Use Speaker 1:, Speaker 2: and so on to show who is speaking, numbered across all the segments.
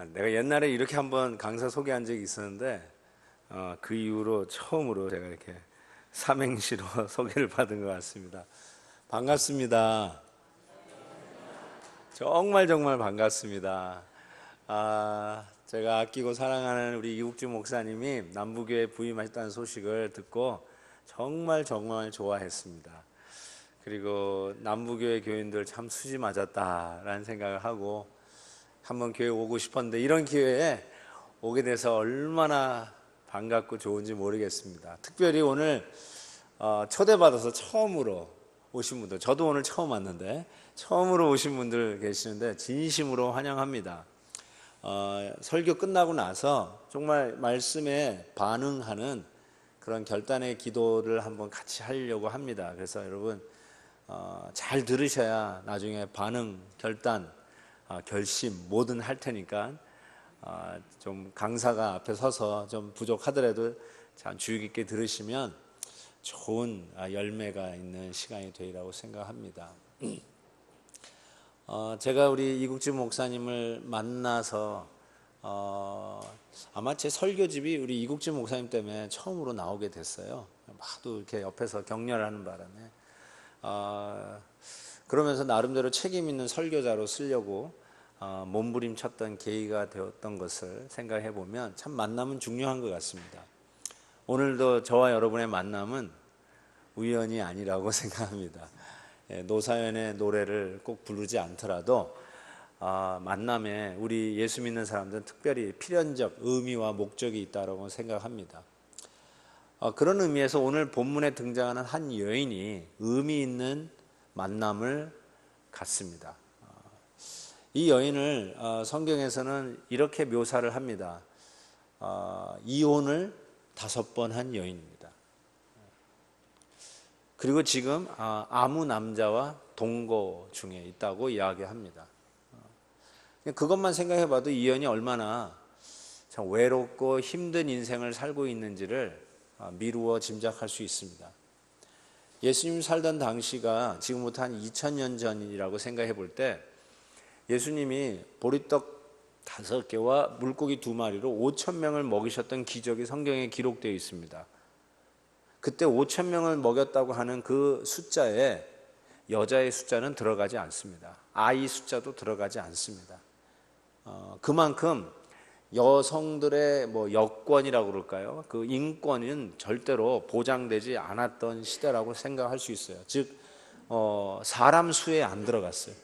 Speaker 1: 내가 옛날에 이렇게 한번 강사 소개한 적이 있었는데 그 이후로 처음으로 제가 이렇게 삼행시로 소개를 받은 것 같습니다. 반갑습니다. 정말 정말 반갑습니다. 제가 아끼고 사랑하는 우리 이국주 목사님이 남부교회 부임하셨다는 소식을 듣고 정말 정말 좋아했습니다. 그리고 남부교회 교인들 참 수지 맞았다라는 생각을 하고 한번 교회 오고 싶었는데 이런 기회에 오게 돼서 얼마나 반갑고 좋은지 모르겠습니다. 특별히 오늘 초대받아서 처음으로 오신 분들, 저도 오늘 처음 왔는데 처음으로 오신 분들 계시는데 진심으로 환영합니다. 설교 끝나고 나서 정말 말씀에 반응하는 그런 결단의 기도를 한번 같이 하려고 합니다. 그래서 여러분 잘 들으셔야 나중에 반응, 결단, 결심 뭐든 할 테니까 좀 강사가 앞에 서서 좀 부족하더라도 참 주의 깊게 들으시면 좋은 열매가 있는 시간이 되리라고 생각합니다. 제가 우리 이국주 목사님을 만나서 아마 제 설교집이 우리 이국주 목사님 때문에 처음으로 나오게 됐어요. 하도 이렇게 옆에서 격려하는 바람에 그러면서 나름대로 책임 있는 설교자로 쓰려고 몸부림쳤던 계기가 되었던 것을 생각해 보면 참 만남은 중요한 것 같습니다. 오늘도 저와 여러분의 만남은 우연이 아니라고 생각합니다. 노사연의 노래를 꼭 부르지 않더라도 만남에 우리 예수 믿는 사람들은 특별히 필연적 의미와 목적이 있다고 생각합니다. 그런 의미에서 오늘 본문에 등장하는 한 여인이 의미 있는 만남을 갖습니다. 이 여인을 성경에서는 이렇게 묘사를 합니다. 이혼을 5번 한 여인입니다. 그리고 지금 아무 남자와 동거 중에 있다고 이야기합니다. 그것만 생각해봐도 이 여인이 얼마나 참 외롭고 힘든 인생을 살고 있는지를 미루어 짐작할 수 있습니다. 예수님 살던 당시가 지금부터 한 2000년 전이라고 생각해 볼 때 예수님이 보리떡 5개와 물고기 2마리로 5,000명을 먹이셨던 기적이 성경에 기록되어 있습니다. 그때 5,000명을 먹였다고 하는 그 숫자에 여자의 숫자는 들어가지 않습니다. 아이 숫자도 들어가지 않습니다. 그만큼 여성들의 여권이라고 그럴까요? 그 인권은 절대로 보장되지 않았던 시대라고 생각할 수 있어요. 즉 사람 수에 안 들어갔어요.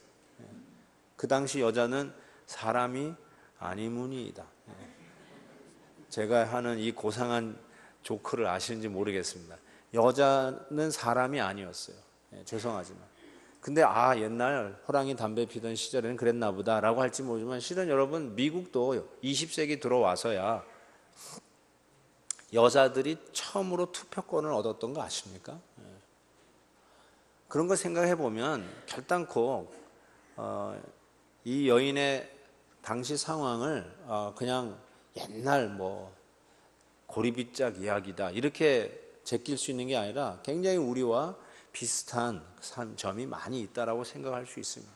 Speaker 1: 그 당시 여자는 사람이 아니무니이다. 제가 하는 이 고상한 조크를 아시는지 모르겠습니다. 여자는 사람이 아니었어요. 죄송하지만. 근데 옛날 호랑이 담배 피던 시절에는 그랬나 보다 라고 할지 모르지만 실은 여러분 미국도 20세기 들어와서야 여자들이 처음으로 투표권을 얻었던 거 아십니까? 그런 거 생각해 보면 결단코 이 여인의 당시 상황을 그냥 옛날 고리빗짝 이야기다 이렇게 제낄 수 있는 게 아니라 굉장히 우리와 비슷한 점이 많이 있다라고 생각할 수 있습니다.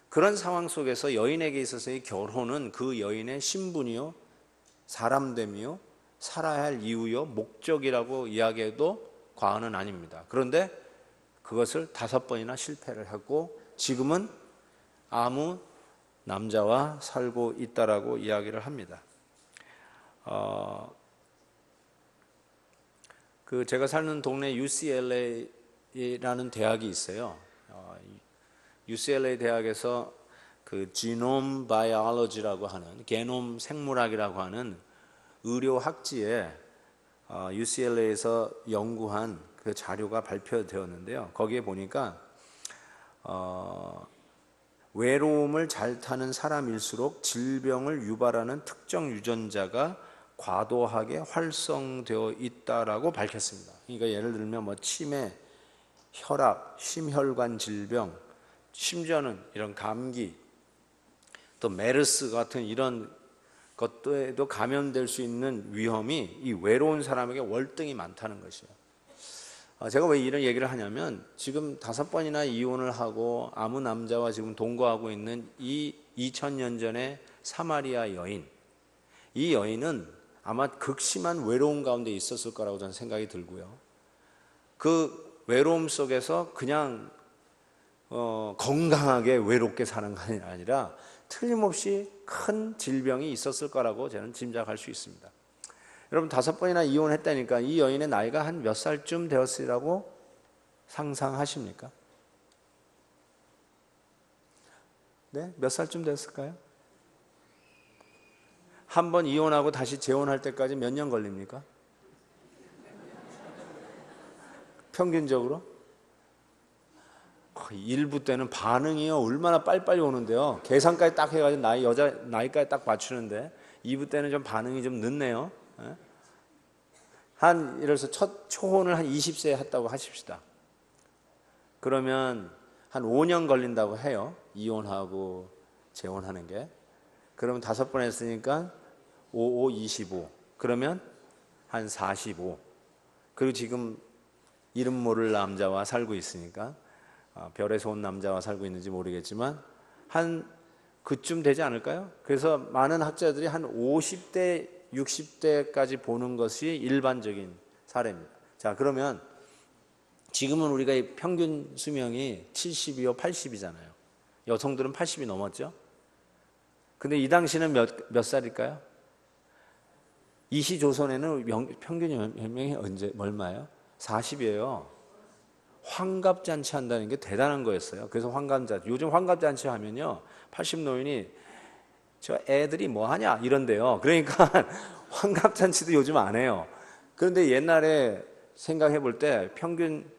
Speaker 1: 그런 상황 속에서 여인에게 있어서의 결혼은 그 여인의 신분이요, 사람됨이요, 살아야 할 이유요, 목적이라고 이야기해도 과언은 아닙니다. 그런데 그것을 5번이나 실패를 하고 지금은 아무 남자와 살고 있다라고 이야기를 합니다. 제가 사는 동네 UCLA라는 대학이 있어요. UCLA 대학에서 그 지놈 바이올로지라고 하는 게놈 생물학이라고 하는 의료 학지에 UCLA에서 연구한 그 자료가 발표되었는데요. 거기에 보니까 외로움을 잘 타는 사람일수록 질병을 유발하는 특정 유전자가 과도하게 활성되어 있다라고 밝혔습니다. 그러니까 예를 들면 치매, 혈압, 심혈관 질병, 심지어는 이런 감기, 또 메르스 같은 이런 것들에도 감염될 수 있는 위험이 이 외로운 사람에게 월등히 많다는 것이에요. 제가 왜 이런 얘기를 하냐면 지금 5번이나 이혼을 하고 아무 남자와 지금 동거하고 있는 이 2000년 전의 사마리아 여인. 이 여인은 아마 극심한 외로움 가운데 있었을 거라고 저는 생각이 들고요. 그 외로움 속에서 그냥 건강하게 외롭게 사는 것이 아니라 틀림없이 큰 질병이 있었을 거라고 저는 짐작할 수 있습니다. 여러분 5번이나 이혼했다니까 이 여인의 나이가 한 몇 살쯤 되었으리라고 상상하십니까? 네? 몇 살쯤 됐을까요? 한 번 이혼하고 다시 재혼할 때까지 몇 년 걸립니까? 평균적으로? 일부 때는 반응이요 얼마나 빨리빨리 오는데요. 계산까지 딱 해가지고 여자 나이까지 딱 맞추는데 2부 때는 좀 반응이 좀 늦네요. 예를 들어서 첫 초혼을 한 20세에 했다고 하십시다. 그러면 한 5년 걸린다고 해요. 이혼하고 재혼하는 게. 그러면 5번 했으니까 5, 25. 그러면 한 45. 그리고 지금 이름 모를 남자와 살고 있으니까 별에서 온 남자와 살고 있는지 모르겠지만 한 그쯤 되지 않을까요? 그래서 많은 학자들이 한 50대, 60대까지 보는 것이 일반적인 사례입니다. 자, 그러면 지금은 우리가 평균 수명이 70이요, 80이잖아요. 여성들은 80이 넘었죠? 근데 이 당시는 몇 살일까요? 이시조선에는 평균 연령이 얼마예요? 40이에요. 환갑잔치 한다는 게 대단한 거였어요. 그래서 환갑잔치. 요즘 환갑잔치 하면요, 80 노인이 저 애들이 뭐 하냐 이런데요. 그러니까 환갑잔치도 요즘 안 해요. 그런데 옛날에 생각해 볼 때 평균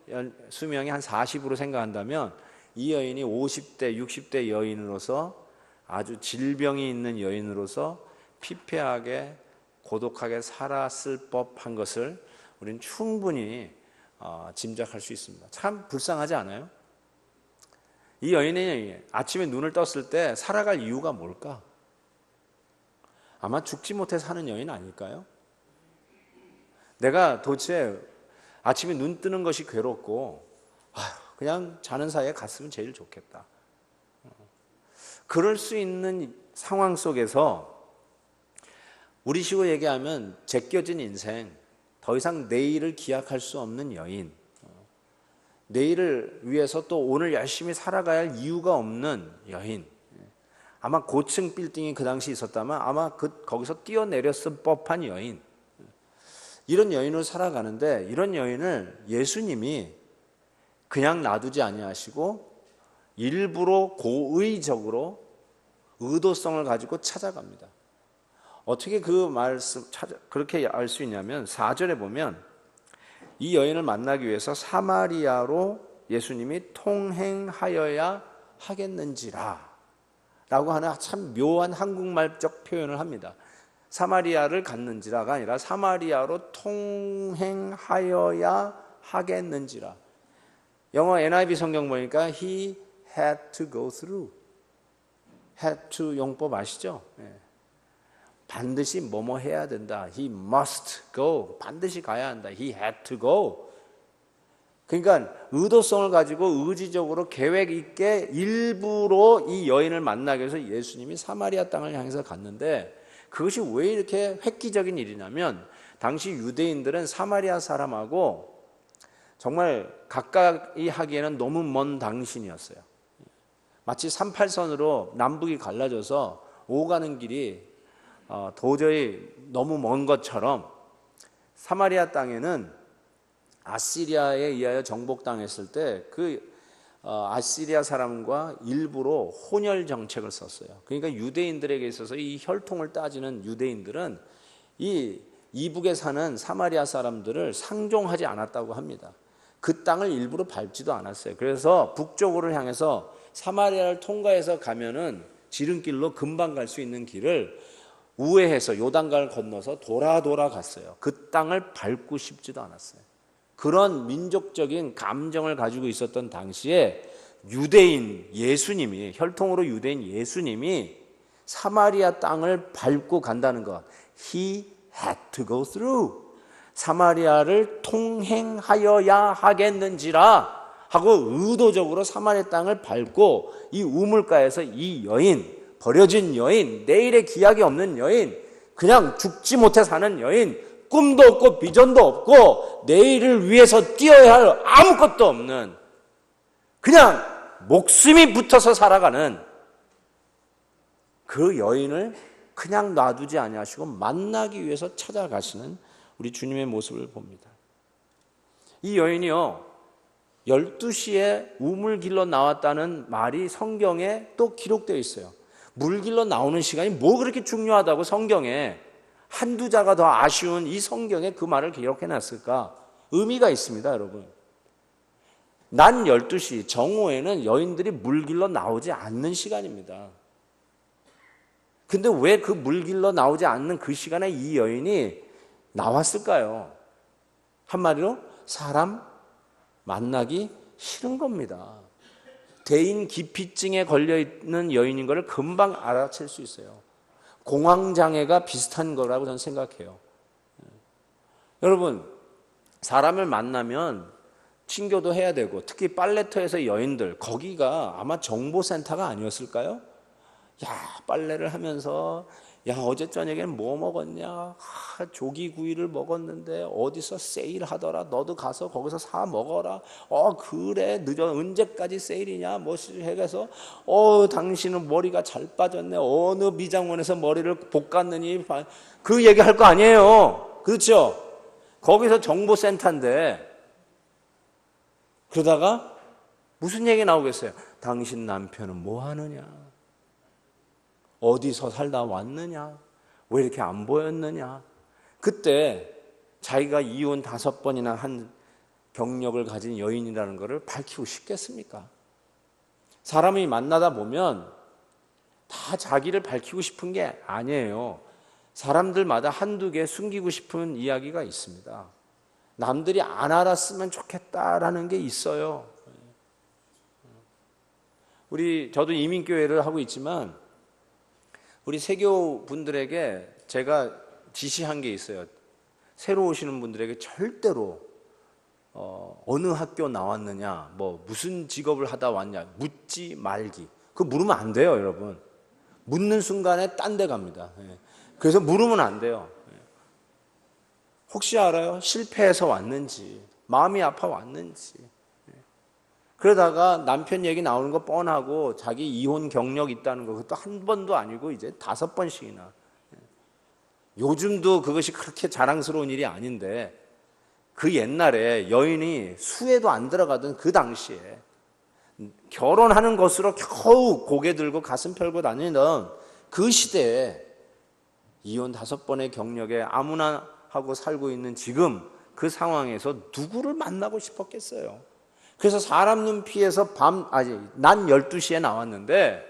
Speaker 1: 수명이 한 40으로 생각한다면 이 여인이 50대, 60대 여인으로서 아주 질병이 있는 여인으로서 피폐하게 고독하게 살았을 법한 것을 우리는 충분히 짐작할 수 있습니다. 참 불쌍하지 않아요? 이 여인이 아침에 눈을 떴을 때 살아갈 이유가 뭘까? 아마 죽지 못해 사는 여인 아닐까요? 내가 도대체 아침에 눈 뜨는 것이 괴롭고 그냥 자는 사이에 갔으면 제일 좋겠다. 그럴 수 있는 상황 속에서 우리식으로 얘기하면 제껴진 인생, 더 이상 내일을 기약할 수 없는 여인, 내일을 위해서 또 오늘 열심히 살아가야 할 이유가 없는 여인, 아마 고층 빌딩이 그 당시 있었다면 아마 거기서 뛰어내렸을 법한 여인, 이런 여인으로 살아가는데 이런 여인을 예수님이 그냥 놔두지 아니하시고 일부러 고의적으로 의도성을 가지고 찾아갑니다. 어떻게 그 말씀 그렇게 알 수 있냐면 4절에 보면 이 여인을 만나기 위해서 사마리아로 예수님이 통행하여야 하겠는지라 라고 하는 참 묘한 한국말적 표현을 합니다. 사마리아를 갔는지라가 아니라 사마리아로 통행하여야 하겠는지라. 영어 NIV 성경 보니까 he had to go through. had to 용법 아시죠? 반드시 뭐뭐 해야 된다. He must go. 반드시 가야 한다. He had to go. 그러니까 의도성을 가지고 의지적으로 계획 있게 일부러 이 여인을 만나기 위해서 예수님이 사마리아 땅을 향해서 갔는데 그것이 왜 이렇게 획기적인 일이냐면 당시 유대인들은 사마리아 사람하고 정말 가까이 하기에는 너무 먼 당신이었어요. 마치 38선으로 남북이 갈라져서 오가는 길이 도저히 너무 먼 것처럼 사마리아 땅에는 아시리아에 의하여 정복당했을 때 그 아시리아 사람과 일부러 혼혈 정책을 썼어요. 그러니까 유대인들에게 있어서 이 혈통을 따지는 유대인들은 이 이북에 사는 사마리아 사람들을 상종하지 않았다고 합니다. 그 땅을 일부러 밟지도 않았어요. 그래서 북쪽으로 향해서 사마리아를 통과해서 가면은 지름길로 금방 갈 수 있는 길을 우회해서 요단강을 건너서 돌아 갔어요. 그 땅을 밟고 싶지도 않았어요. 그런 민족적인 감정을 가지고 있었던 당시에 유대인 예수님이, 혈통으로 유대인 예수님이 사마리아 땅을 밟고 간다는 것, He had to go through. 사마리아를 통행하여야 하겠는지라 하고 의도적으로 사마리아 땅을 밟고 이 우물가에서 이 여인, 버려진 여인, 내일의 기약이 없는 여인, 그냥 죽지 못해 사는 여인, 꿈도 없고 비전도 없고 내일을 위해서 뛰어야 할 아무것도 없는, 그냥 목숨이 붙어서 살아가는 그 여인을 그냥 놔두지 아니하시고 만나기 위해서 찾아가시는 우리 주님의 모습을 봅니다. 이 여인이요, 12시에 우물 길러 나왔다는 말이 성경에 또 기록되어 있어요. 물 길러 나오는 시간이 뭐 그렇게 중요하다고 성경에 한두 자가 더 아쉬운 이 성경에 그 말을 기록해 놨을까? 의미가 있습니다, 여러분. 낮 12시 정오에는 여인들이 물 길러 나오지 않는 시간입니다. 근데 왜 그 물 길러 나오지 않는 그 시간에 이 여인이 나왔을까요? 한마디로 사람 만나기 싫은 겁니다. 대인 기피증에 걸려있는 여인인 것을 금방 알아챌 수 있어요. 공황장애가 비슷한 거라고 저는 생각해요. 여러분, 사람을 만나면 친교도 해야 되고, 특히 빨래터에서 여인들, 거기가 아마 정보센터가 아니었을까요? 야, 빨래를 하면서 야, 어제 저녁에는 뭐 먹었냐? 조기구이를 먹었는데 어디서 세일하더라. 너도 가서 거기서 사 먹어라. 그래, 늦어. 언제까지 세일이냐? 뭐 해서 당신은 머리가 잘 빠졌네. 어느 미장원에서 머리를 볶았느니. 그 얘기할 거 아니에요. 그렇죠? 거기서 정보센터인데, 그러다가 무슨 얘기 나오겠어요? 당신 남편은 뭐 하느냐? 어디서 살다 왔느냐? 왜 이렇게 안 보였느냐? 그때 자기가 이혼 5번이나 한 경력을 가진 여인이라는 것을 밝히고 싶겠습니까? 사람이 만나다 보면 다 자기를 밝히고 싶은 게 아니에요. 사람들마다 한두 개 숨기고 싶은 이야기가 있습니다. 남들이 안 알았으면 좋겠다라는 게 있어요. 저도 이민교회를 하고 있지만 우리 세교 분들에게 제가 지시한 게 있어요. 새로 오시는 분들에게 절대로 어느 학교 나왔느냐, 뭐 무슨 직업을 하다 왔냐 묻지 말기. 그거 물으면 안 돼요, 여러분. 묻는 순간에 딴 데 갑니다. 그래서 물으면 안 돼요. 혹시 알아요? 실패해서 왔는지, 마음이 아파 왔는지. 그러다가 남편 얘기 나오는 거 뻔하고 자기 이혼 경력 있다는 거, 그것도 한 번도 아니고 이제 5번씩이나. 요즘도 그것이 그렇게 자랑스러운 일이 아닌데, 그 옛날에 여인이 수에도 안 들어가던 그 당시에 결혼하는 것으로 겨우 고개 들고 가슴 펴고 다니던 그 시대에 이혼 5번의 경력에 아무나 하고 살고 있는 지금 그 상황에서 누구를 만나고 싶었겠어요? 그래서 사람 눈 피해서 낮 12시에 나왔는데,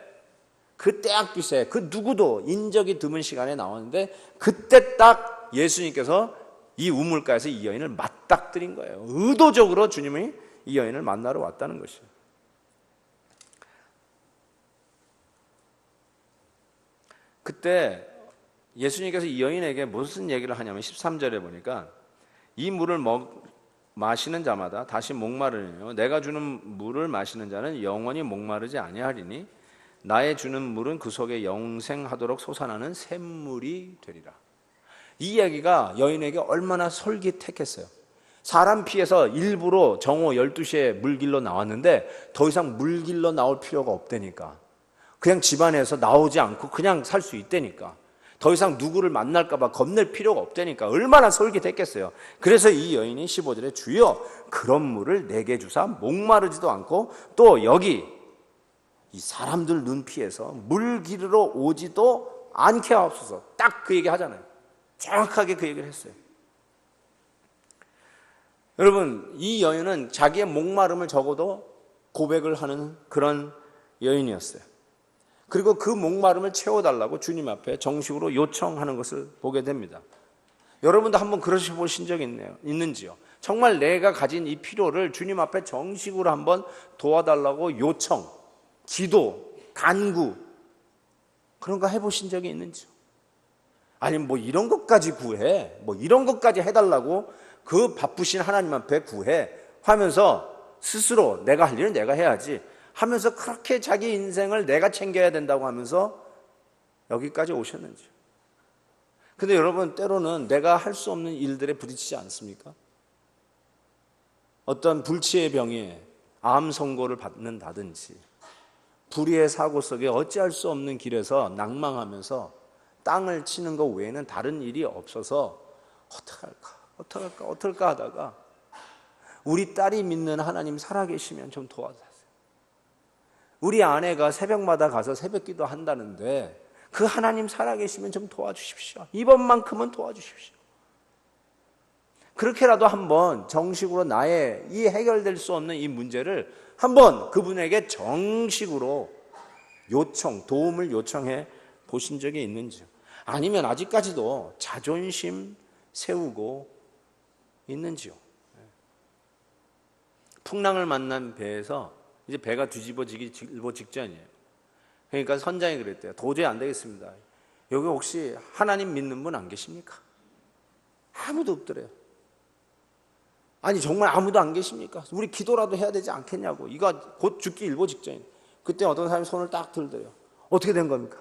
Speaker 1: 그 때학빛에 그 누구도 인적이 드문 시간에 나왔는데, 그때 딱 예수님께서 이 우물가에서 이 여인을 맞닥뜨린 거예요. 의도적으로 주님이 이 여인을 만나러 왔다는 것이에요. 그때 예수님께서 이 여인에게 무슨 얘기를 하냐면 13절에 보니까 이 물을 마시는 자마다 다시 목마르니요 내가 주는 물을 마시는 자는 영원히 목마르지 아니하리니 나의 주는 물은 그 속에 영생하도록 솟아나는 샘물이 되리라. 이 이야기가 여인에게 얼마나 솔깃했겠어요. 사람 피해서 일부러 정오 12시에 물 길러 나왔는데 더 이상 물 길러 나올 필요가 없다니까. 그냥 집안에서 나오지 않고 그냥 살 수 있다니까. 더 이상 누구를 만날까 봐 겁낼 필요가 없다니까. 얼마나 솔깃했겠어요. 그래서 이 여인이 15절에 주여 그런 물을 내게 주사 목마르지도 않고 또 여기 이 사람들 눈 피해서 물 기르러 오지도 않게 하옵소서. 딱 그 얘기 하잖아요. 정확하게 그 얘기를 했어요. 여러분, 이 여인은 자기의 목마름을 적어도 고백을 하는 그런 여인이었어요. 그리고 그 목마름을 채워달라고 주님 앞에 정식으로 요청하는 것을 보게 됩니다. 여러분도 한번 그러셔보신 적 있는지요? 정말 내가 가진 이 필요를 주님 앞에 정식으로 한번 도와달라고 요청, 기도, 간구, 그런 거 해보신 적이 있는지요? 아니면 뭐 이런 것까지 구해, 뭐 이런 것까지 해달라고 그 바쁘신 하나님 앞에 구해 하면서 스스로 내가 할 일은 내가 해야지 하면서 그렇게 자기 인생을 내가 챙겨야 된다고 하면서 여기까지 오셨는지요. 근데 여러분, 때로는 내가 할 수 없는 일들에 부딪히지 않습니까? 어떤 불치의 병에 암 선고를 받는다든지, 불의의 사고 속에 어찌할 수 없는 길에서 낭망하면서 땅을 치는 것 외에는 다른 일이 없어서 어떡할까 하다가 우리 딸이 믿는 하나님 살아계시면 좀 도와주세요. 우리 아내가 새벽마다 가서 새벽기도 한다는데 그 하나님 살아계시면 좀 도와주십시오. 이번만큼은 도와주십시오. 그렇게라도 한번 정식으로 나의 이 해결될 수 없는 이 문제를 한번 그분에게 정식으로 도움을 요청해 보신 적이 있는지요? 아니면 아직까지도 자존심 세우고 있는지요? 풍랑을 만난 배에서 이제 배가 뒤집어지기 일보 직전이에요. 그러니까 선장이 그랬대요. 도저히 안 되겠습니다. 여기 혹시 하나님 믿는 분 안 계십니까? 아무도 없더래요. 아니 정말 아무도 안 계십니까? 우리 기도라도 해야 되지 않겠냐고. 이거 곧 죽기 일보 직전이에요. 그때 어떤 사람이 손을 딱 들더래요. 어떻게 된 겁니까?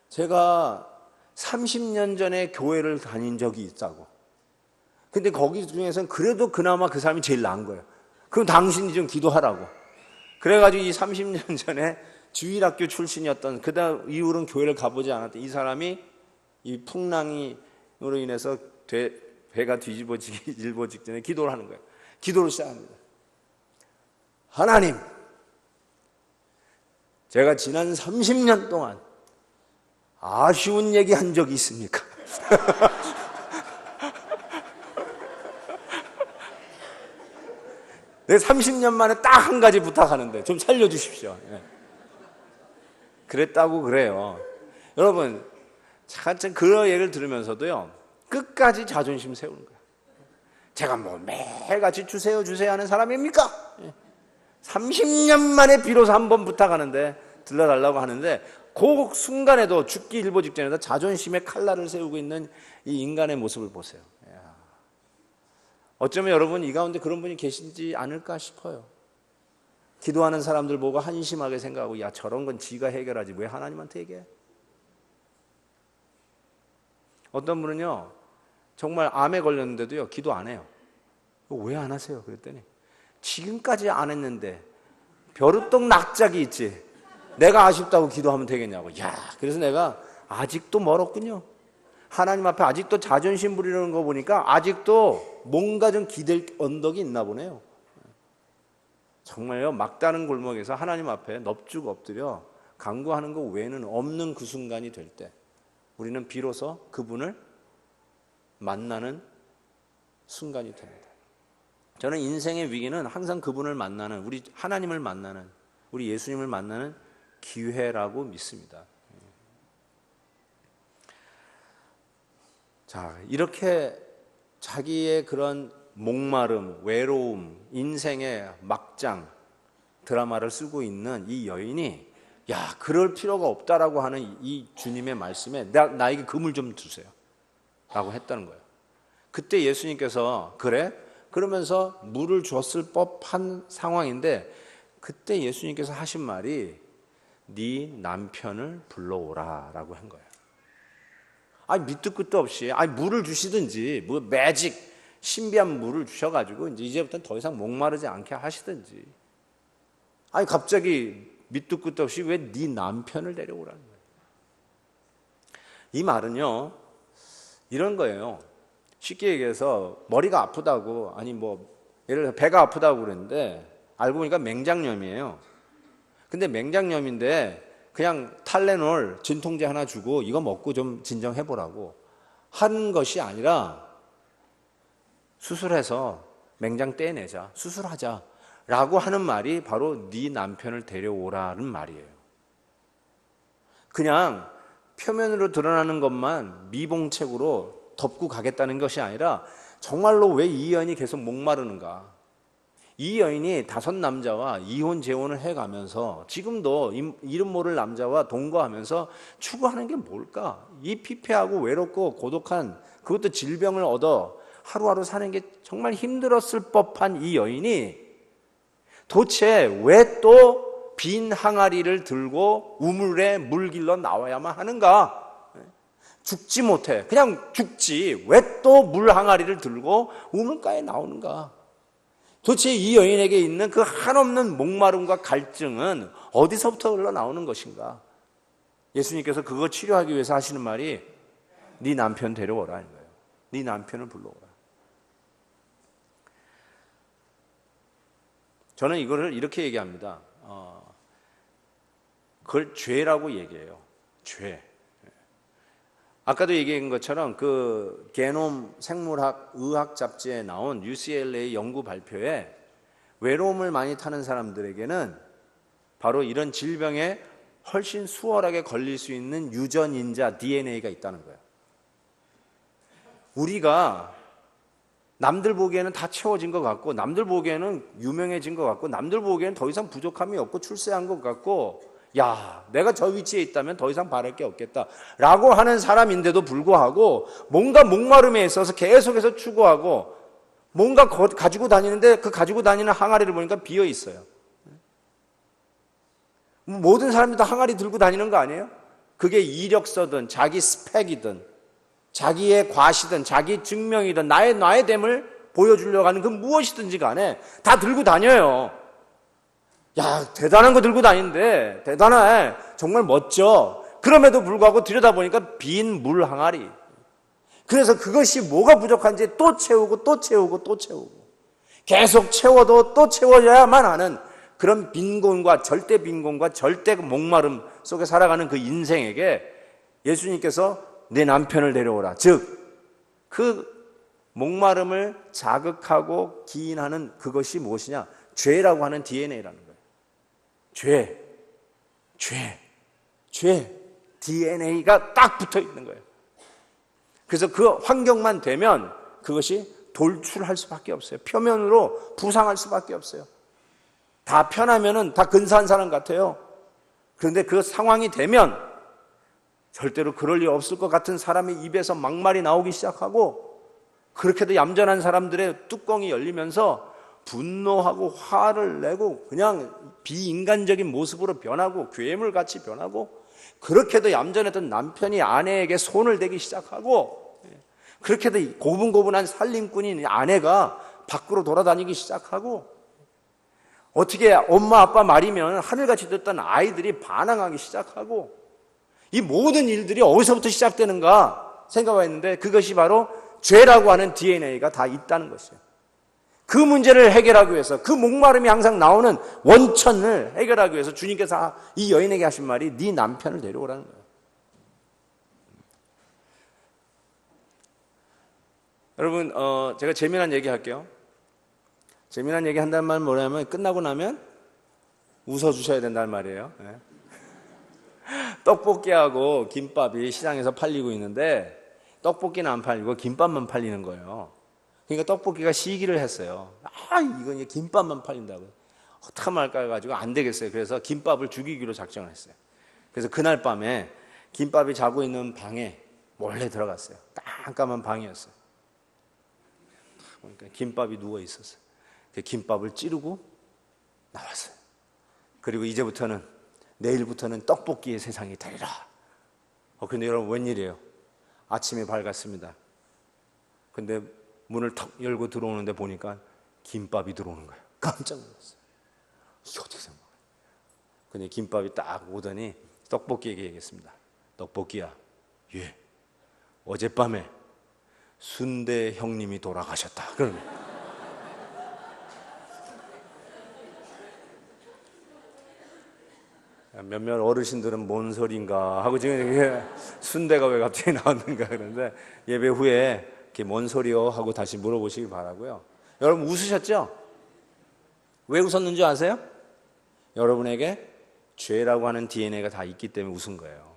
Speaker 1: 제가 30년 전에 교회를 다닌 적이 있다고. 근데 거기 중에서는 그래도 그나마 그 사람이 제일 나은 거예요. 그럼 당신이 좀 기도하라고. 그래가지고 이 30년 전에 주일학교 출신이었던, 그다음 이후로는 교회를 가보지 않았던 이 사람이 이 풍랑으로 인해서 배가 뒤집어지기 일보 직전에 기도를 하는 거예요. 기도를 시작합니다. 하나님, 제가 지난 30년 동안 아쉬운 얘기 한 적이 있습니까? 내 30년 만에 딱 한 가지 부탁하는데 좀 살려주십시오. 그랬다고 그래요. 여러분, 참 그런 얘기를 들으면서도요, 끝까지 자존심 세우는 거예요. 제가 뭐 매일같이 주세요 하는 사람입니까? 30년 만에 비로소 한 번 부탁하는데, 들러달라고 하는데, 그 순간에도 죽기 일보 직전에도 자존심의 칼날을 세우고 있는 이 인간의 모습을 보세요. 어쩌면 여러분 이 가운데 그런 분이 계시지 않을까 싶어요. 기도하는 사람들 보고 한심하게 생각하고, 야, 저런 건 지가 해결하지 왜 하나님한테 얘기해? 어떤 분은요, 정말 암에 걸렸는데도요, 기도 안 해요. 왜 안 하세요? 그랬더니 지금까지 안 했는데 벼루떡 낙작이 있지, 내가 아쉽다고 기도하면 되겠냐고. 야, 그래서 내가 아직도 멀었군요. 하나님 앞에 아직도 자존심 부리는 거 보니까 아직도 뭔가 좀 기댈 언덕이 있나 보네요. 정말요, 막다른 골목에서 하나님 앞에 넙죽 엎드려 간구하는 것 외에는 없는 그 순간이 될 때 우리는 비로소 그분을 만나는 순간이 됩니다. 저는 인생의 위기는 항상 그분을 만나는, 우리 하나님을 만나는, 우리 예수님을 만나는 기회라고 믿습니다. 자, 이렇게 자기의 그런 목마름, 외로움, 인생의 막장 드라마를 쓰고 있는 이 여인이, 야, 그럴 필요가 없다라고 하는 이 주님의 말씀에 나에게 금을 좀 주세요 라고 했다는 거예요. 그때 예수님께서 그래? 그러면서 물을 줬을 법한 상황인데, 그때 예수님께서 하신 말이 네 남편을 불러오라 라고 한 거예요. 아니, 밑도 끝도 없이, 아니, 물을 주시든지, 뭐 매직 신비한 물을 주셔가지고 이제부터는 더 이상 목마르지 않게 하시든지, 아니 갑자기 밑도 끝도 없이 왜 네 남편을 데려오라는 거예요. 이 말은요, 이런 거예요. 쉽게 얘기해서 머리가 아프다고, 아니 뭐 예를 들어 배가 아프다고 그랬는데 알고 보니까 맹장염이에요. 근데 맹장염인데 그냥 탈레놀 진통제 하나 주고 이거 먹고 좀 진정해보라고 하는 것이 아니라, 수술해서 맹장 떼내자, 수술하자 라고 하는 말이 바로 네 남편을 데려오라는 말이에요. 그냥 표면으로 드러나는 것만 미봉책으로 덮고 가겠다는 것이 아니라, 정말로 왜 이 여인이 계속 목마르는가. 이 여인이 5 남자와 이혼 재혼을 해가면서 지금도 이름 모를 남자와 동거하면서 추구하는 게 뭘까? 이 피폐하고 외롭고 고독한, 그것도 질병을 얻어 하루하루 사는 게 정말 힘들었을 법한 이 여인이 도대체 왜 또 빈 항아리를 들고 우물에 물 길러 나와야만 하는가? 죽지 못해. 그냥 죽지. 왜 또 물 항아리를 들고 우물가에 나오는가? 도대체 이 여인에게 있는 그 한없는 목마름과 갈증은 어디서부터 흘러나오는 것인가? 예수님께서 그거 치료하기 위해서 하시는 말이 네 남편 데려오라는 거예요. 네 남편을 불러오라. 저는 이거를 이렇게 얘기합니다. 그걸 죄라고 얘기해요. 죄. 아까도 얘기한 것처럼 그 게놈 생물학 의학 잡지에 나온 UCLA 연구 발표에 외로움을 많이 타는 사람들에게는 바로 이런 질병에 훨씬 수월하게 걸릴 수 있는 유전인자 DNA가 있다는 거예요. 우리가 남들 보기에는 다 채워진 것 같고, 남들 보기에는 유명해진 것 같고, 남들 보기에는 더 이상 부족함이 없고 출세한 것 같고, 야, 내가 저 위치에 있다면 더 이상 바랄 게 없겠다 라고 하는 사람인데도 불구하고 뭔가 목마름에 있어서 계속해서 추구하고 뭔가 가지고 다니는데 그 가지고 다니는 항아리를 보니까 비어 있어요. 모든 사람들이 다 항아리 들고 다니는 거 아니에요? 그게 이력서든 자기 스펙이든 자기의 과시든 자기 증명이든 나의 됨을 보여주려고 하는 그 무엇이든지 간에 다 들고 다녀요. 야, 대단한 거 들고 다니는데 대단해. 정말 멋져. 그럼에도 불구하고 들여다보니까 빈 물 항아리. 그래서 그것이 뭐가 부족한지 또 채우고 또 채우고 또 채우고 계속 채워도 또 채워야만 하는 그런 빈곤과 절대 목마름 속에 살아가는 그 인생에게 예수님께서 내 남편을 데려오라. 즉 그 목마름을 자극하고 기인하는 그것이 무엇이냐? 죄라고 하는 DNA라는 거예요. 죄 DNA가 딱 붙어 있는 거예요. 그래서 그 환경만 되면 그것이 돌출할 수밖에 없어요. 표면으로 부상할 수밖에 없어요. 다 편하면은 다 근사한 사람 같아요. 그런데 그 상황이 되면 절대로 그럴 리 없을 것 같은 사람의 입에서 막말이 나오기 시작하고, 그렇게도 얌전한 사람들의 뚜껑이 열리면서 분노하고 화를 내고 그냥 비인간적인 모습으로 변하고 괴물같이 변하고, 그렇게도 얌전했던 남편이 아내에게 손을 대기 시작하고, 그렇게도 고분고분한 살림꾼인 아내가 밖으로 돌아다니기 시작하고, 어떻게 엄마 아빠 말이면 하늘같이 듣던 아이들이 반항하기 시작하고, 이 모든 일들이 어디서부터 시작되는가 생각했는데 그것이 바로 죄라고 하는 DNA가 다 있다는 것이에요. 그 문제를 해결하기 위해서, 그 목마름이 항상 나오는 원천을 해결하기 위해서 주님께서 이 여인에게 하신 말이 네 남편을 데려오라는 거예요. 여러분, 제가 재미난 얘기 할게요. 재미난 얘기 한다는 말은 뭐냐면 끝나고 나면 웃어주셔야 된다는 말이에요. 네. 떡볶이하고 김밥이 시장에서 팔리고 있는데 떡볶이는 안 팔리고 김밥만 팔리는 거예요. 그러니까 떡볶이가 시기를 했어요. 이건 김밥만 팔린다고요. 어떡하면 할까 해가지고 안 되겠어요. 그래서 김밥을 죽이기로 작정을 했어요. 그래서 그날 밤에 김밥이 자고 있는 방에 몰래 들어갔어요. 깜깜한 방이었어요. 그러니까 김밥이 누워 있었어요. 그 김밥을 찌르고 나왔어요. 그리고 이제부터는, 내일부터는 떡볶이의 세상이 되리라. 근데 여러분, 웬일이에요? 아침이 밝았습니다. 근데 문을 턱 열고 들어오는데 보니까 김밥이 들어오는 거예요. 깜짝 놀랐어요. 이게 어떻게 된 거예요? 근데 김밥이 딱 오더니 떡볶이에게 얘기했습니다. 떡볶이야, 예, 어젯밤에 순대 형님이 돌아가셨다. 그러면 몇몇 어르신들은 뭔 소린가 하고 지금 이게 순대가 왜 갑자기 나왔는가 그런데 예배 후에 이렇게 뭔 소리요 하고 다시 물어보시기 바라고요. 여러분 웃으셨죠? 왜 웃었는지 아세요? 여러분에게 죄라고 하는 DNA가 다 있기 때문에 웃은 거예요.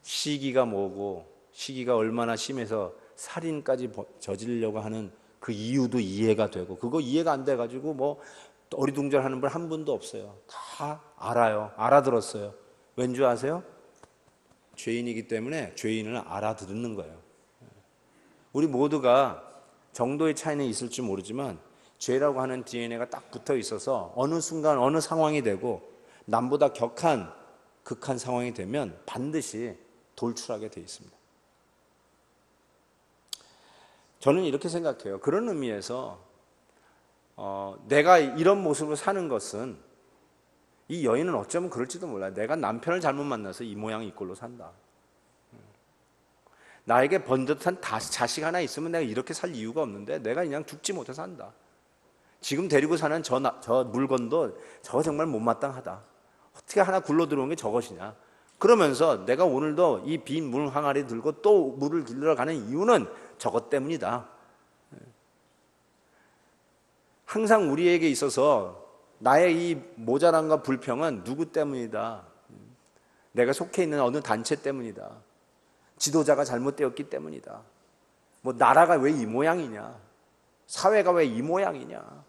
Speaker 1: 시기가 뭐고 시기가 얼마나 심해서 살인까지 저지르려고 하는 그 이유도 이해가 되고, 그거 이해가 안 돼가지고 뭐 어리둥절하는 분 한 분도 없어요. 다 알아요. 알아들었어요. 왠 줄 아세요? 죄인이기 때문에 죄인을 알아듣는 거예요. 우리 모두가 정도의 차이는 있을지 모르지만 죄라고 하는 DNA가 딱 붙어 있어서 어느 순간 어느 상황이 되고 남보다 극한 상황이 되면 반드시 돌출하게 돼 있습니다. 저는 이렇게 생각해요. 그런 의미에서 내가 이런 모습으로 사는 것은, 이 여인은 어쩌면 그럴지도 몰라요. 내가 남편을 잘못 만나서 이 모양 이 꼴로 산다. 나에게 번듯한 자식 하나 있으면 내가 이렇게 살 이유가 없는데 내가 그냥 죽지 못해서 산다. 지금 데리고 사는 저 물건도 저거 정말 못마땅하다. 어떻게 하나 굴러 들어온 게 저것이냐. 그러면서 내가 오늘도 이 빈 물 항아리 들고 또 물을 길러 가는 이유는 저것 때문이다. 항상 우리에게 있어서 나의 이 모자람과 불평은 누구 때문이다. 내가 속해 있는 어느 단체 때문이다. 지도자가 잘못되었기 때문이다. 뭐 나라가 왜 이 모양이냐. 사회가 왜 이 모양이냐.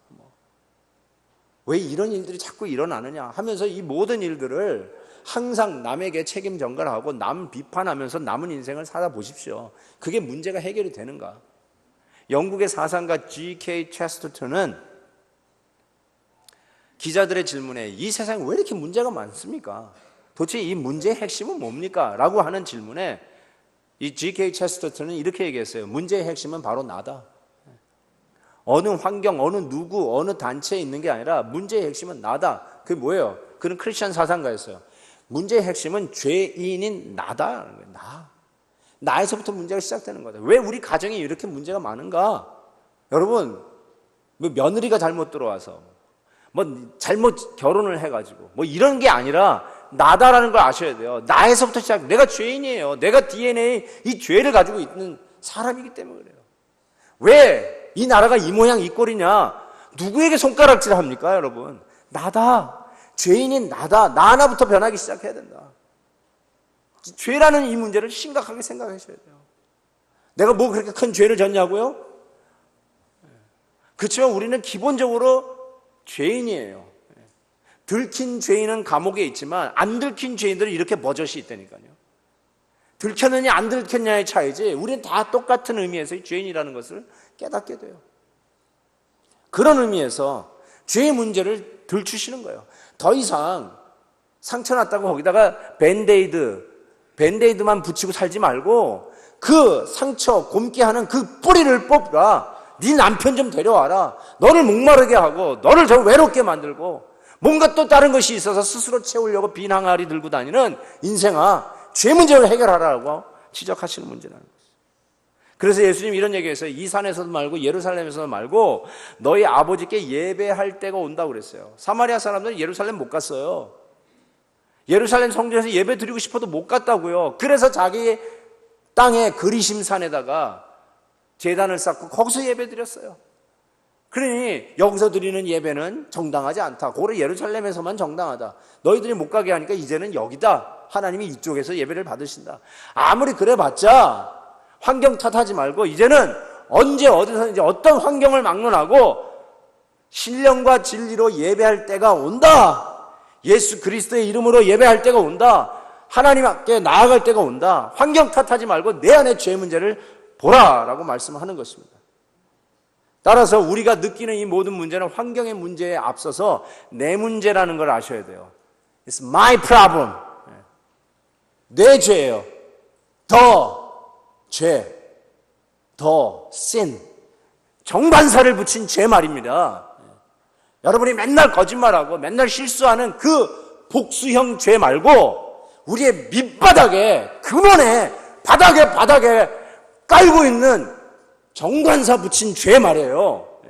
Speaker 1: 왜 이런 일들이 자꾸 일어나느냐 하면서 이 모든 일들을 항상 남에게 책임 전가하고 남 비판하면서 남은 인생을 살아보십시오. 그게 문제가 해결이 되는가? 영국의 사상가 G.K. 체스터턴은 기자들의 질문에 이 세상에 왜 이렇게 문제가 많습니까? 도대체 이 문제의 핵심은 뭡니까? 라고 하는 질문에 이 G.K. 체스터턴은 이렇게 얘기했어요. 문제의 핵심은 바로 나다. 어느 환경, 어느 누구, 어느 단체에 있는 게 아니라 문제의 핵심은 나다. 그게 뭐예요? 그는 크리스천 사상가였어요. 문제의 핵심은 죄인인 나다. 나에서부터 문제가 시작되는 거다. 왜 우리 가정에 이렇게 문제가 많은가? 여러분, 뭐 며느리가 잘못 들어와서, 뭐 잘못 결혼을 해가지고, 뭐 이런 게 아니라 나다라는 걸 아셔야 돼요. 나에서부터 시작. 내가 죄인이에요. 내가 DNA 이 죄를 가지고 있는 사람이기 때문에 그래요. 왜 이 나라가 이 모양 이 꼴이냐? 누구에게 손가락질 합니까, 여러분? 나다. 죄인인 나다. 나 하나부터 변하기 시작해야 된다. 죄라는 이 문제를 심각하게 생각하셔야 돼요. 내가 뭐 그렇게 큰 죄를 졌냐고요? 그렇지만 우리는 기본적으로 죄인이에요. 들킨 죄인은 감옥에 있지만 안 들킨 죄인들은 이렇게 버젓이 있다니까요. 들켰느냐 안 들켰냐의 차이지 우리는 다 똑같은 의미에서 죄인이라는 것을 깨닫게 돼요. 그런 의미에서 죄의 문제를 들추시는 거예요. 더 이상 상처 났다고 거기다가 밴데이드만 붙이고 살지 말고 그 상처 곪게 하는 그 뿌리를 뽑아. 네 남편 좀 데려와라. 너를 목마르게 하고 너를 저 외롭게 만들고 뭔가 또 다른 것이 있어서 스스로 채우려고 빈 항아리 들고 다니는 인생아, 죄 문제를 해결하라고 지적하시는 문제라는 거죠. 그래서 예수님이 이런 얘기했어요. 이 산에서도 말고 예루살렘에서도 말고 너희 아버지께 예배할 때가 온다고 그랬어요. 사마리아 사람들은 예루살렘 못 갔어요. 예루살렘 성전에서 예배 드리고 싶어도 못 갔다고요. 그래서 자기 땅에 그리심 산에다가 제단을 쌓고 거기서 예배 드렸어요. 그러니 여기서 드리는 예배는 정당하지 않다. 고로 예루살렘에서만 정당하다. 너희들이 못 가게 하니까 이제는 여기다. 하나님이 이쪽에서 예배를 받으신다. 아무리 그래봤자 환경 탓하지 말고 이제는 언제 어디서든지 어떤 환경을 막론하고 신령과 진리로 예배할 때가 온다. 예수 그리스도의 이름으로 예배할 때가 온다. 하나님께 나아갈 때가 온다. 환경 탓하지 말고 내 안의 죄 문제를 보라라고 말씀하는 것입니다. 따라서 우리가 느끼는 이 모든 문제는 환경의 문제에 앞서서 내 문제라는 걸 아셔야 돼요. It's my problem. 내 죄예요. 더 죄, 더 sin. 정반사를 붙인 죄 말입니다. 여러분이 맨날 거짓말하고 맨날 실수하는 그 복수형 죄 말고 우리의 밑바닥에 근원에 바닥에 깔고 있는 정관사 붙인 죄 말이에요.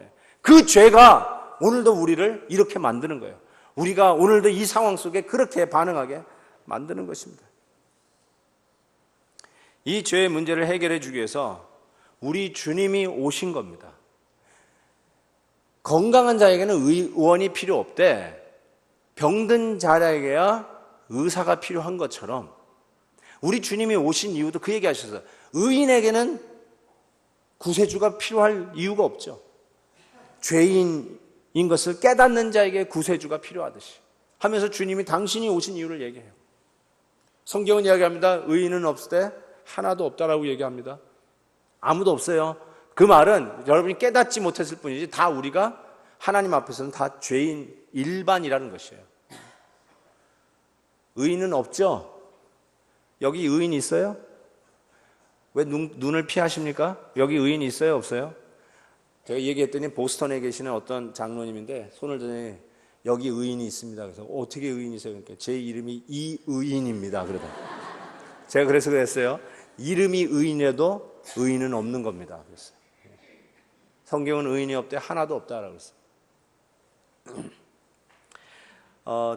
Speaker 1: 그 죄가 오늘도 우리를 이렇게 만드는 거예요. 우리가 오늘도 이 상황 속에 그렇게 반응하게 만드는 것입니다. 이 죄의 문제를 해결해 주기 위해서 우리 주님이 오신 겁니다. 건강한 자에게는 의원이 필요 없대. 병든 자에게야 의사가 필요한 것처럼 우리 주님이 오신 이유도 그 얘기 하셨어요. 의인에게는 구세주가 필요할 이유가 없죠. 죄인인 것을 깨닫는 자에게 구세주가 필요하듯이 하면서 주님이 당신이 오신 이유를 얘기해요. 성경은 이야기합니다. 의인은 없을 때 하나도 없다라고 얘기합니다. 아무도 없어요. 그 말은 여러분이 깨닫지 못했을 뿐이지 다 우리가 하나님 앞에서는 다 죄인 일반이라는 것이에요. 의인은 없죠. 여기 의인 있어요? 왜 눈을 피하십니까? 여기 의인 있어요? 없어요? 제가 얘기했더니 보스턴에 계시는 어떤 장로님인데 손을 드니 여기 의인이 있습니다. 그래서 어떻게 의인이세요? 그러니까 제 이름이 이의인입니다. 그러다 제가 그래서 그랬어요. 이름이 의인에도 의인은 없는 겁니다. 그랬어요. 성경은 의인이 없대 하나도 없다라고 했어요.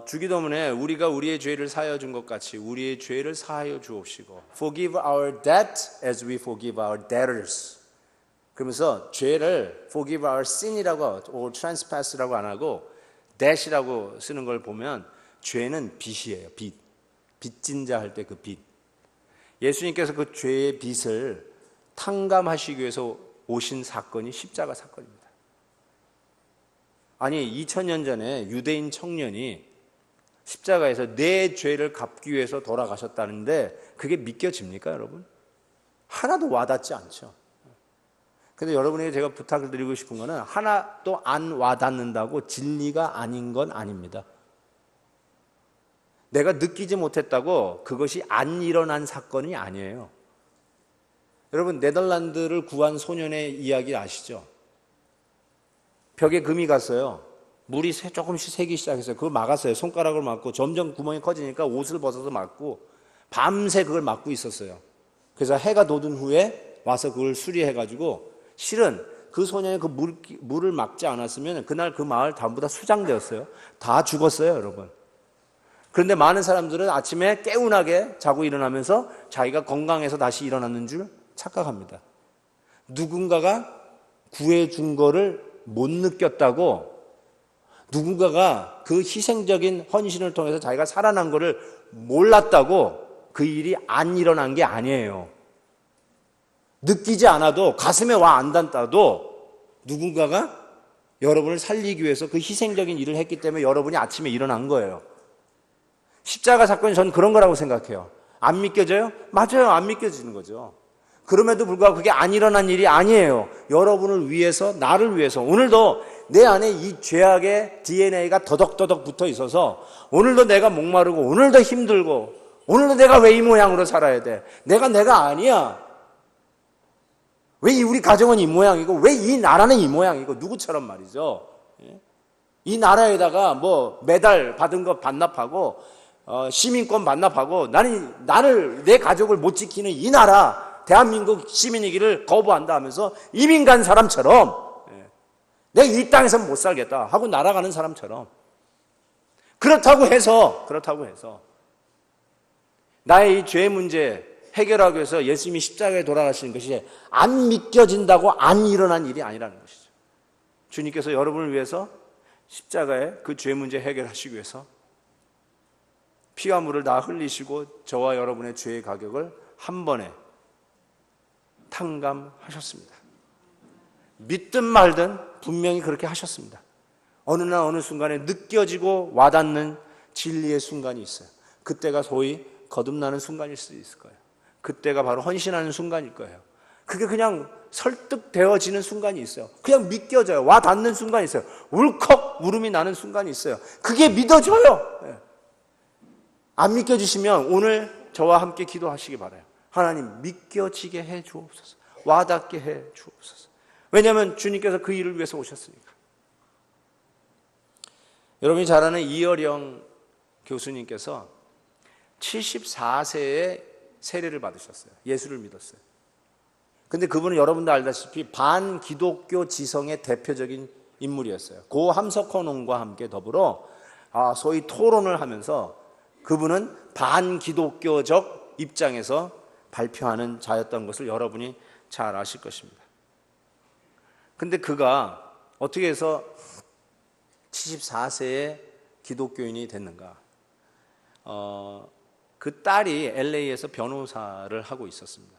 Speaker 1: 주기도문에 우리가 우리의 죄를 사하여 준 것 같이 우리의 죄를 사하여 주옵시고 Forgive our debt as we forgive our debtors. 그러면서 죄를 forgive our sin이라고 or trespass라고 안 하고 debt이라고 쓰는 걸 보면 죄는 빚이에요. 빚. 빚진 자 할 때 그 빚. 예수님께서 그 죄의 빚을 탕감하시기 위해서 오신 사건이 십자가 사건입니다. 아니 2000년 전에 유대인 청년이 십자가에서 내 죄를 갚기 위해서 돌아가셨다는데 그게 믿겨집니까 여러분? 하나도 와닿지 않죠. 근데 여러분에게 제가 부탁을 드리고 싶은 거는 하나도 안 와닿는다고 진리가 아닌 건 아닙니다. 내가 느끼지 못했다고 그것이 안 일어난 사건이 아니에요. 여러분 네덜란드를 구한 소년의 이야기 아시죠? 벽에 금이 갔어요. 물이 조금씩 새기 시작했어요. 그걸 막았어요. 손가락을 막고 점점 구멍이 커지니까 옷을 벗어서 막고 밤새 그걸 막고 있었어요. 그래서 해가 돋은 후에 와서 그걸 수리해가지고 실은 그 소년이 그 물을 막지 않았으면 그날 그 마을 전부 다 수장되었어요. 다 죽었어요, 여러분. 그런데 많은 사람들은 아침에 개운하게 자고 일어나면서 자기가 건강해서 다시 일어났는 줄 착각합니다. 누군가가 구해준 거를 못 느꼈다고 누군가가 그 희생적인 헌신을 통해서 자기가 살아난 거를 몰랐다고 그 일이 안 일어난 게 아니에요. 느끼지 않아도 가슴에 와 안 닿다도 누군가가 여러분을 살리기 위해서 그 희생적인 일을 했기 때문에 여러분이 아침에 일어난 거예요. 십자가 사건이 저는 그런 거라고 생각해요. 안 믿겨져요? 맞아요. 안 믿겨지는 거죠. 그럼에도 불구하고 그게 안 일어난 일이 아니에요. 여러분을 위해서, 나를 위해서. 오늘도 내 안에 이 죄악의 DNA가 더덕더덕 붙어 있어서 오늘도 내가 목마르고 오늘도 힘들고 오늘도 내가 왜 이 모양으로 살아야 돼? 내가 아니야. 왜 우리 가정은 이 모양이고 왜 이 나라는 이 모양이고 누구처럼 말이죠. 이 나라에다가 뭐 메달 받은 거 반납하고 시민권 반납하고 나를 내 가족을 못 지키는 이 나라 대한민국 시민이기를 거부한다 하면서 이민 간 사람처럼 내가 이 땅에서 못 살겠다 하고 날아가는 사람처럼 그렇다고 해서 나의 이 죄 문제 해결하기 위해서 예수님이 십자가에 돌아가시는 것이 안 믿겨진다고 안 일어난 일이 아니라는 것이죠. 주님께서 여러분을 위해서 십자가에 그 죄 문제 해결하시기 위해서 피와 물을 다 흘리시고 저와 여러분의 죄의 가격을 한 번에 탕감하셨습니다. 믿든 말든 분명히 그렇게 하셨습니다. 어느 날 어느 순간에 느껴지고 와닿는 진리의 순간이 있어요. 그때가 소위 거듭나는 순간일 수 있을 거예요. 그때가 바로 헌신하는 순간일 거예요. 그게 그냥 설득되어지는 순간이 있어요. 그냥 믿겨져요. 와닿는 순간이 있어요. 울컥 울음이 나는 순간이 있어요. 그게 믿어져요. 안 믿겨지시면 오늘 저와 함께 기도하시기 바라요. 하나님 믿겨지게 해 주옵소서. 와닿게 해 주옵소서. 왜냐하면 주님께서 그 일을 위해서 오셨으니까. 여러분이 잘 아는 이어령 교수님께서 74세에 세례를 받으셨어요. 예수를 믿었어요. 근데 그분은 여러분도 알다시피 반기독교 지성의 대표적인 인물이었어요. 고 함석헌원과 함께 더불어 소위 토론을 하면서 그분은 반기독교적 입장에서 발표하는 자였던 것을 여러분이 잘 아실 것입니다. 근데 그가 어떻게 해서 74세에 기독교인이 됐는가? 그 딸이 LA에서 변호사를 하고 있었습니다.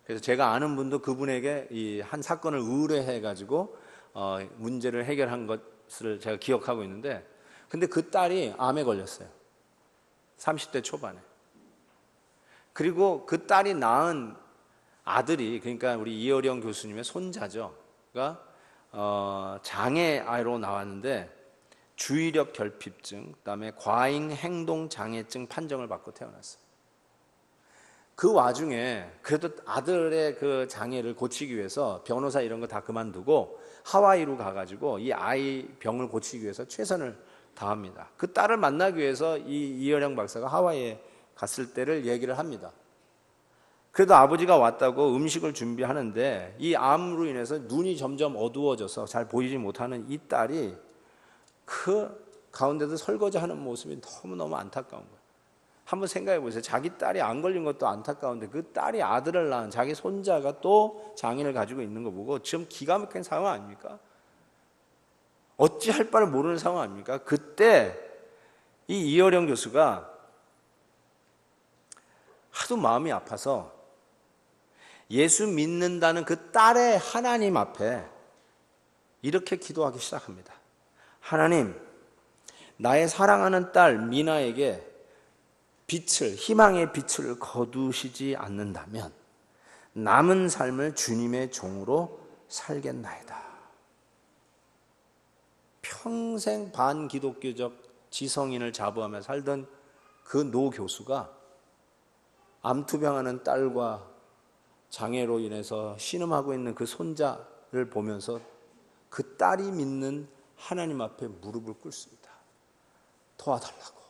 Speaker 1: 그래서 제가 아는 분도 그분에게 이 한 사건을 의뢰해가지고 문제를 해결한 것을 제가 기억하고 있는데, 근데 그 딸이 암에 걸렸어요. 30대 초반에. 그리고 그 딸이 낳은 아들이, 그러니까 우리 이어령 교수님의 손자죠. 그러니까 장애아이로 나왔는데 주의력 결핍증, 그다음에 과잉 행동 장애증 판정을 받고 태어났어요. 그 와중에 그래도 아들의 그 장애를 고치기 위해서 변호사 이런 거 다 그만두고 하와이로 가가지고 이 아이 병을 고치기 위해서 최선을 다합니다. 그 딸을 만나기 위해서 이어령 박사가 하와이에 갔을 때를 얘기를 합니다. 그래도 아버지가 왔다고 음식을 준비하는데 이 암으로 인해서 눈이 점점 어두워져서 잘 보이지 못하는 이 딸이 그 가운데도 설거지하는 모습이 너무너무 안타까운 거예요. 한번 생각해 보세요. 자기 딸이 안 걸린 것도 안타까운데 그 딸이 아들을 낳은 자기 손자가 또 장애를 가지고 있는 거 보고 지금 기가 막힌 상황 아닙니까? 어찌할 바를 모르는 상황 아닙니까? 그때 이 이어령 교수가 하도 마음이 아파서 예수 믿는다는 그 딸의 하나님 앞에 이렇게 기도하기 시작합니다. 하나님, 나의 사랑하는 딸 미나에게 희망의 빛을 거두시지 않는다면 남은 삶을 주님의 종으로 살겠나이다. 평생 반기독교적 지성인을 자부하며 살던 그 노 교수가 암투병하는 딸과 장애로 인해서 신음하고 있는 그 손자를 보면서 그 딸이 믿는 하나님 앞에 무릎을 꿇습니다. 도와달라고.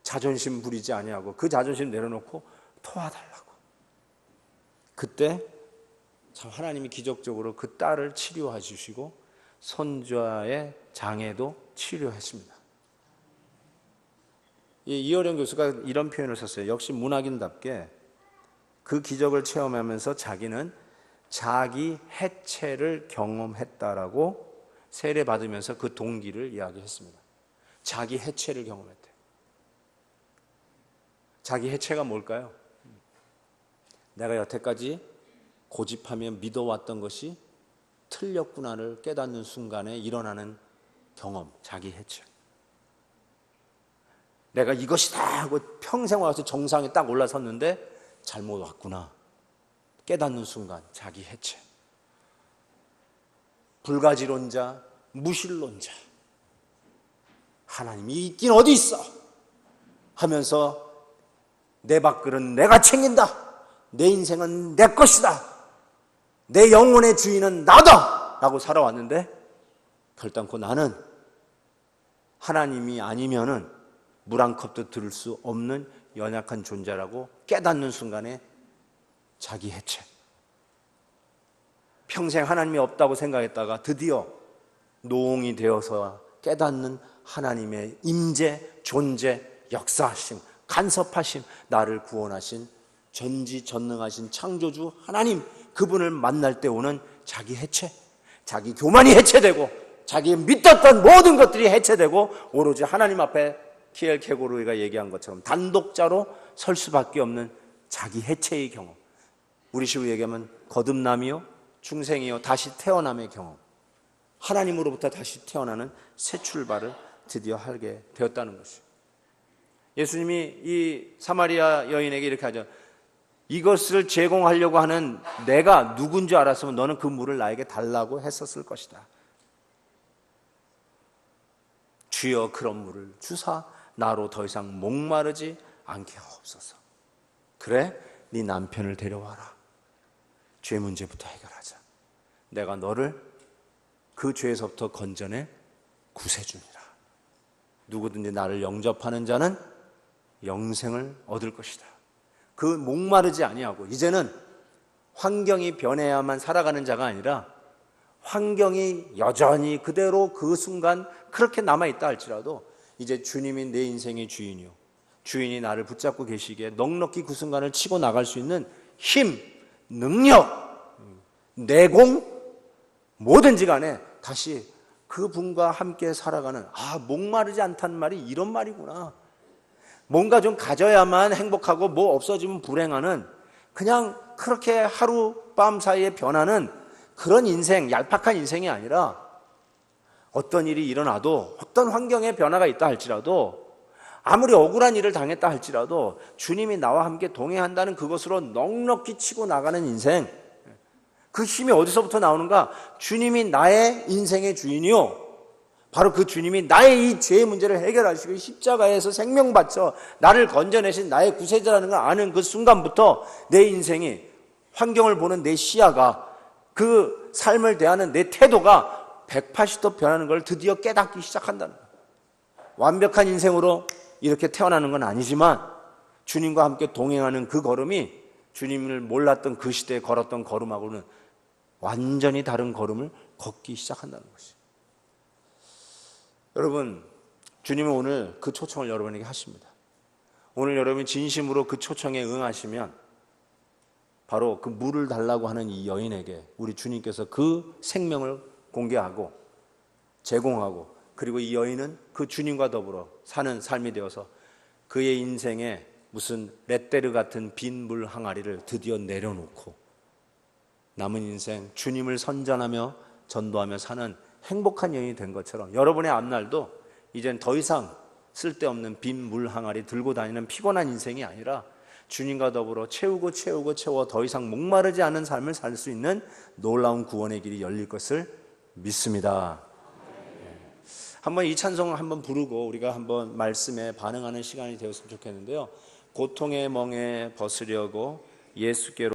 Speaker 1: 자존심 부리지 아니하고 그 자존심 내려놓고 도와달라고. 그때 참 하나님이 기적적으로 그 딸을 치료해 주시고 손자의 장애도 치료했습니다. 이어령 교수가 이런 표현을 썼어요. 역시 문학인답게 그 기적을 체험하면서 자기는 자기 해체를 경험했다라고 세례받으면서 그 동기를 이야기했습니다. 자기 해체를 경험했대요. 자기 해체가 뭘까요? 내가 여태까지 고집하며 믿어왔던 것이 틀렸구나를 깨닫는 순간에 일어나는 경험, 자기 해체. 내가 이것이다 하고 평생 와서 정상에 딱 올라섰는데 잘못 왔구나 깨닫는 순간, 자기 해체. 불가지론자, 무신론자, 하나님이 있긴 어디 있어 하면서 내 밥그릇은 내가 챙긴다, 내 인생은 내 것이다, 내 영혼의 주인은 나다 라고 살아왔는데 결단코 나는 하나님이 아니면은 물 한 컵도 들을 수 없는 연약한 존재라고 깨닫는 순간에 자기 해체. 평생 하나님이 없다고 생각했다가 드디어 노홍이 되어서 깨닫는 하나님의 임재, 존재, 역사하심, 간섭하심, 나를 구원하신 전지전능하신 창조주 하나님, 그분을 만날 때 오는 자기 해체, 자기 교만이 해체되고 자기 믿었던 모든 것들이 해체되고 오로지 하나님 앞에 키엘 케고르가 얘기한 것처럼 단독자로 설 수밖에 없는 자기 해체의 경험. 우리 식으로 얘기하면 거듭남이요, 중생이요, 다시 태어남의 경험. 하나님으로부터 다시 태어나는 새 출발을 드디어 하게 되었다는 것이죠. 예수님이 이 사마리아 여인에게 이렇게 하죠. 이것을 제공하려고 하는 내가 누군지 알았으면 너는 그 물을 나에게 달라고 했었을 것이다. 주여 그런 물을 주사 나로 더 이상 목마르지 않게 하옵소서. 그래, 네 남편을 데려와라. 죄 문제부터 해결하자. 내가 너를 그 죄에서부터 건져내 구세주니라. 누구든지 나를 영접하는 자는 영생을 얻을 것이다. 그 목마르지 아니하고 이제는 환경이 변해야만 살아가는 자가 아니라 환경이 여전히 그대로 그 순간 그렇게 남아있다 할지라도 이제 주님이 내 인생의 주인이요, 주인이 나를 붙잡고 계시기에 넉넉히 그 순간을 치고 나갈 수 있는 힘, 능력, 내공, 뭐든지 간에 다시 그분과 함께 살아가는, 목마르지 않다는 말이 이런 말이구나. 뭔가 좀 가져야만 행복하고 뭐 없어지면 불행하는, 그냥 그렇게 하룻밤 사이에 변하는 그런 인생, 얄팍한 인생이 아니라 어떤 일이 일어나도, 어떤 환경에 변화가 있다 할지라도, 아무리 억울한 일을 당했다 할지라도 주님이 나와 함께 동행한다는 그것으로 넉넉히 치고 나가는 인생. 그 힘이 어디서부터 나오는가? 주님이 나의 인생의 주인이요, 바로 그 주님이 나의 이 죄의 문제를 해결하시고 십자가에서 생명 바쳐 나를 건져내신 나의 구세자라는 걸 아는 그 순간부터 내 인생이, 환경을 보는 내 시야가, 그 삶을 대하는 내 태도가 180도 변하는 걸 드디어 깨닫기 시작한다는 거예요. 완벽한 인생으로 이렇게 태어나는 건 아니지만 주님과 함께 동행하는 그 걸음이 주님을 몰랐던 그 시대에 걸었던 걸음하고는 완전히 다른 걸음을 걷기 시작한다는 것이죠. 여러분, 주님은 오늘 그 초청을 여러분에게 하십니다. 오늘 여러분이 진심으로 그 초청에 응하시면 바로 그 물을 달라고 하는 이 여인에게 우리 주님께서 그 생명을 공개하고 제공하고, 그리고 이 여인은 그 주님과 더불어 사는 삶이 되어서 그의 인생에 무슨 렛데르 같은 빈 물 항아리를 드디어 내려놓고 남은 인생 주님을 선전하며 전도하며 사는 행복한 여인이 된 것처럼, 여러분의 앞날도 이젠 더 이상 쓸데없는 빈 물 항아리 들고 다니는 피곤한 인생이 아니라 주님과 더불어 채우고 채워 더 이상 목마르지 않은 삶을 살 수 있는 놀라운 구원의 길이 열릴 것을 믿습니다. 한번 이 찬송을 한번 부르고 우리가 한번 말씀에 반응하는 시간이 되었으면 좋겠는데요. 고통의 멍에 벗으려고 예수께로